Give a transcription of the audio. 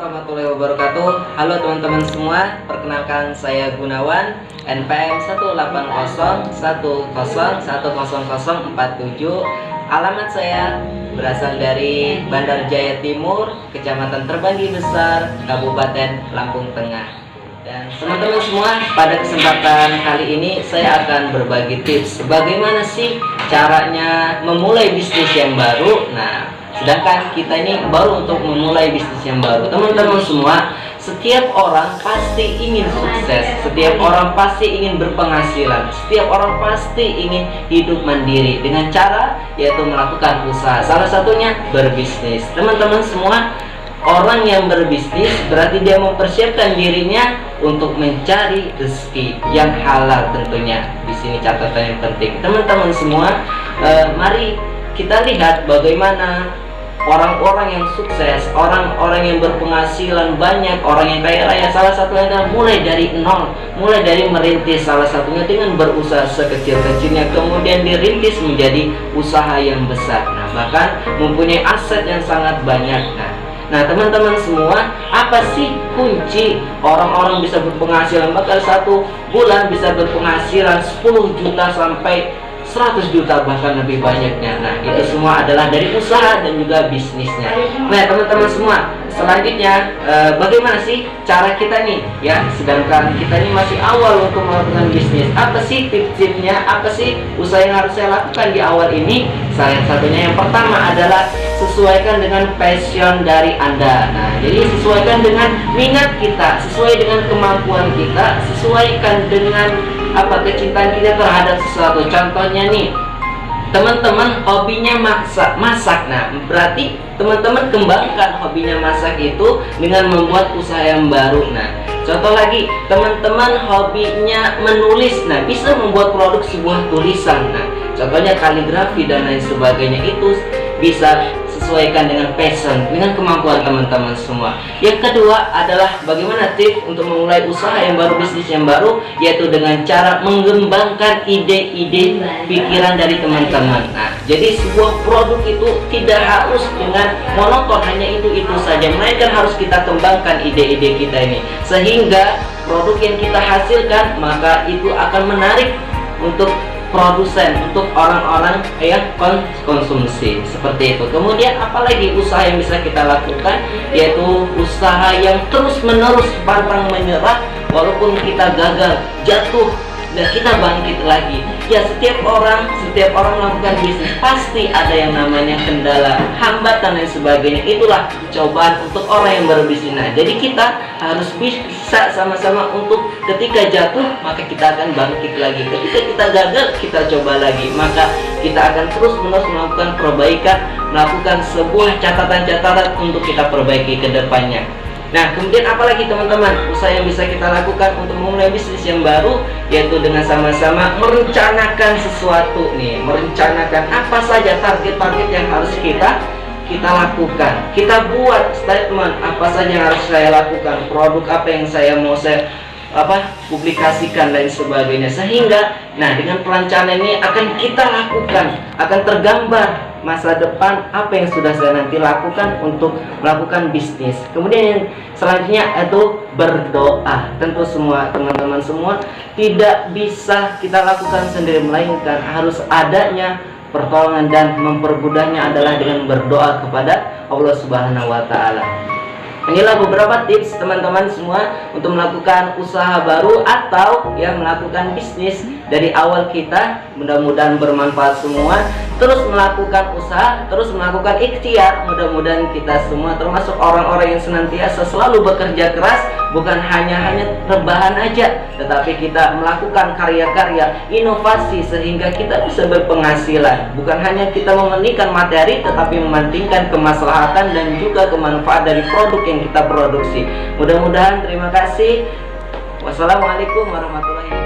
warahmatullahi wabarakatuh. Halo teman-teman semua, perkenalkan saya Gunawan, NPM 18010101047. Alamat saya berasal dari Bandar Jaya Timur, Kecamatan Terbanggi Besar, Kabupaten Lampung Tengah. Dan teman-teman semua, pada kesempatan kali ini saya akan berbagi tips bagaimana sih caranya memulai bisnis yang baru. Nah, sedangkan kita ini baru untuk memulai bisnis yang baru. Teman-teman semua, setiap orang pasti ingin sukses, setiap orang pasti ingin berpenghasilan, setiap orang pasti ingin hidup mandiri dengan cara yaitu melakukan usaha. Salah satunya berbisnis. Teman-teman semua, orang yang berbisnis berarti dia mempersiapkan dirinya untuk mencari rezeki yang halal tentunya. Di sini catatan yang penting. Teman-teman semua, mari kita lihat bagaimana orang-orang yang sukses, orang-orang yang berpenghasilan banyak, orang yang kaya raya. Salah satunya adalah mulai dari nol, mulai dari merintis. Salah satunya dengan berusaha sekecil-kecilnya, kemudian dirintis menjadi usaha yang besar. Nah, bahkan mempunyai aset yang sangat banyak. Nah, teman-teman semua, apa sih kunci orang-orang bisa berpenghasilan? Bahkan satu bulan bisa berpenghasilan 10 juta sampai 100 juta bahkan lebih banyaknya. Nah, itu semua adalah dari usaha dan juga bisnisnya. Nah, teman-teman semua, selanjutnya bagaimana sih cara kita nih ya, sedangkan kita ini masih awal untuk melakukan bisnis. Apa sih tips-tipsnya? Apa sih usaha yang harus saya lakukan di awal ini? Salah satunya yang pertama adalah sesuaikan dengan passion dari Anda. Nah, jadi sesuaikan dengan minat kita, sesuai dengan kemampuan kita, sesuaikan dengan apa kecintaan kita terhadap sesuatu. Contohnya nih, teman-teman hobinya masak. Nah, berarti teman-teman kembangkan hobinya masak itu dengan membuat usaha yang baru. Nah, contoh lagi, teman-teman hobinya menulis. Nah, bisa membuat produk sebuah tulisan. Nah, contohnya kaligrafi dan lain sebagainya. Itu bisa sesuaikan dengan passion, dengan kemampuan teman-teman semua. Yang kedua adalah bagaimana tips untuk memulai usaha yang baru, bisnis yang baru, yaitu dengan cara mengembangkan ide-ide pikiran dari teman-teman. Nah, jadi sebuah produk itu tidak harus dengan monoton hanya itu saja, melainkan harus kita kembangkan ide-ide kita ini, sehingga produk yang kita hasilkan maka itu akan menarik untuk produsen, untuk orang-orang yang konsumsi seperti itu. Kemudian apalagi usaha yang bisa kita lakukan, yaitu usaha yang terus-menerus pantang menyerah walaupun kita gagal, jatuh, dan kita bangkit lagi. Ya, setiap orang melakukan bisnis pasti ada yang namanya kendala, hambatan dan sebagainya. Itulah cobaan untuk orang yang berbisnis. Nah, jadi kita harus bisa sama-sama untuk ketika jatuh maka kita akan bangkit lagi. Ketika kita gagal, kita coba lagi. Maka kita akan terus-menerus melakukan perbaikan, melakukan sebuah catatan-catatan untuk kita perbaiki ke depannya. Nah, kemudian apalagi teman-teman usaha yang bisa kita lakukan untuk memulai bisnis yang baru, yaitu dengan sama-sama merencanakan sesuatu nih, merencanakan apa saja target-target yang harus kita lakukan. Kita buat statement apa saja yang harus saya lakukan, produk apa yang saya mau publikasikan dan sebagainya, sehingga dengan perencanaan ini akan kita lakukan, akan tergambar masa depan apa yang sudah saya nanti lakukan untuk melakukan bisnis. Kemudian yang selanjutnya itu berdoa. Tentu semua teman-teman semua tidak bisa kita lakukan sendiri, melainkan harus adanya pertolongan, dan mempermudahnya adalah dengan berdoa kepada Allah Subhanahu wa Ta'ala. Inilah beberapa tips teman-teman semua untuk melakukan usaha baru atau melakukan bisnis dari awal kita. Mudah-mudahan bermanfaat semua. Terus melakukan usaha, terus melakukan ikhtiar. Mudah-mudahan kita semua termasuk orang-orang yang senantiasa selalu bekerja keras, bukan hanya rebahan aja, tetapi kita melakukan karya-karya, inovasi, sehingga kita bisa berpenghasilan. Bukan hanya kita mementingkan materi, tetapi mementingkan kemaslahatan dan juga kemanfaat dari produk yang kita produksi. Mudah-mudahan. Terima kasih. Wassalamualaikum warahmatullahi wabarakatuh.